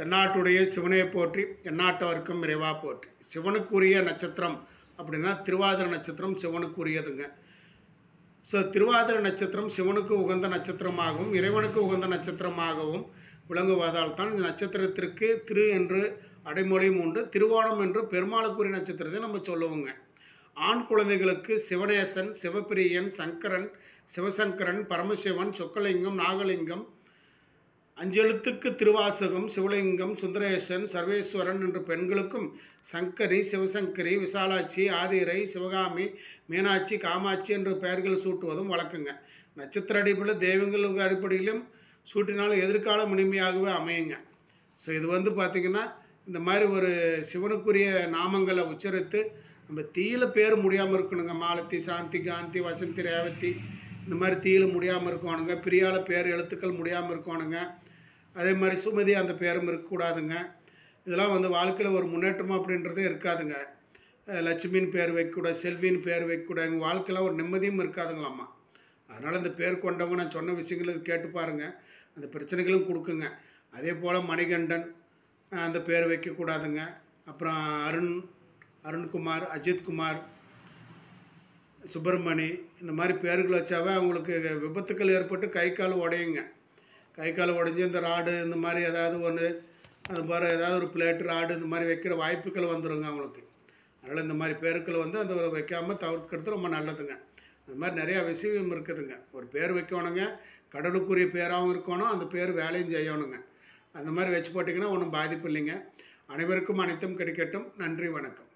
தென்னாட்டுடைய சிவனையை போற்றி எந்நாட்டவர்க்கும் இறைவா போற்றி. சிவனுக்குரிய நட்சத்திரம் அப்படின்னா திருவாதிரை நட்சத்திரம் சிவனுக்குரியதுங்க. ஸோ திருவாதிரை நட்சத்திரம் சிவனுக்கு உகந்த நட்சத்திரமாகவும் இறைவனுக்கு உகந்த நட்சத்திரமாகவும் விளங்குவதால் தான் இந்த நட்சத்திரத்திற்கு திரு என்று அடைமொழியும் உண்டு. திருவோணம் என்று பெருமாளுக்குரிய நட்சத்திரத்தை நம்ம சொல்லுவோங்க. ஆண் குழந்தைகளுக்கு சிவனேசன், சிவபிரியன், சங்கரன், சிவசங்கரன், பரமசிவன், சொக்கலிங்கம், நாகலிங்கம், அஞ்செழுத்துக்கு திருவாசகம், சிவலிங்கம், சுந்தரேசன், சர்வேஸ்வரன் என்று பெண்களுக்கும் சங்கரி, சிவசங்கரி, விசாலாட்சி, ஆதிரை, சிவகாமி, மீனாட்சி, காமாட்சி என்று பெயர்கள் சூட்டுவதும் வழக்குங்க. நட்சத்திர அடிப்படையில் தெய்வங்களுக்கு அடிப்படையிலும் சூட்டினால் எதிர்காலம் இனிமையாகவே அமையுங்க. ஸோ இது பார்த்திங்கன்னா இந்த மாதிரி ஒரு சிவனுக்குரிய நாமங்களை உச்சரித்து நம்ம தீயில பேர் முடியாமல் இருக்கணுங்க. மாலத்தி, சாந்தி, காந்தி, வசந்தி, ரேவதி இந்த மாதிரி தீயில முடியாமல் இருக்கணுங்க. பிரியால பேர் எழுத்துக்கள் முடியாமல் இருக்கணுங்க. அதே மாதிரி சுமதி அந்த பேரும் இருக்கக்கூடாதுங்க. இதெல்லாம் வாழ்க்கையில் ஒரு முன்னேற்றம் அப்படின்றதே இருக்காதுங்க. லட்சுமின்னு பேர் வைக்கக்கூடாது, செல்வின்னு பேர் வைக்கக்கூடாது. எங்கள் வாழ்க்கையில் ஒரு நிம்மதியும் இருக்காதுங்களாம்மா. அதனால் இந்த பேர் கொண்டவங்க நான் சொன்ன விஷயங்களை கேட்டு பாருங்கள், அந்த பிரச்சனைகளும் கொடுக்குங்க. அதே போல் மணிகண்டன் அந்த பேர் வைக்கக்கூடாதுங்க. அப்புறம் அருண்குமார், அஜித்குமார், சுப்பிரமணி இந்த மாதிரி பேர்கள் வச்சாவே அவங்களுக்கு விபத்துக்கள் ஏற்பட்டு கை கால் உடையுங்க. கை கால் உடஞ்சி இந்த ராடு இந்த மாதிரி ஏதாவது ஒன்று அது மாதிரி ஏதாவது ஒரு பிளேட்டு ராடு இந்த மாதிரி வைக்கிற வாய்ப்புகள் வந்துடுங்க அவங்களுக்கு. அதனால் இந்த மாதிரி பேருக்கள் அந்த வைக்காமல் தவிர்க்கிறது ரொம்ப நல்லதுங்க. அது மாதிரி நிறையா விஷயம் இருக்குதுங்க. ஒரு பேர் வைக்கணுங்க, கடவுளுக்குரிய பேராகவும் இருக்கணும், அந்த பேர் வேலையும் செய்யணுங்க. அந்த மாதிரி வச்சு போட்டிங்கன்னா ஒன்றும் பாதிப்பு இல்லைங்க. அனைவருக்கும் அனைத்தும் கிடைக்கட்டும். நன்றி, வணக்கம்.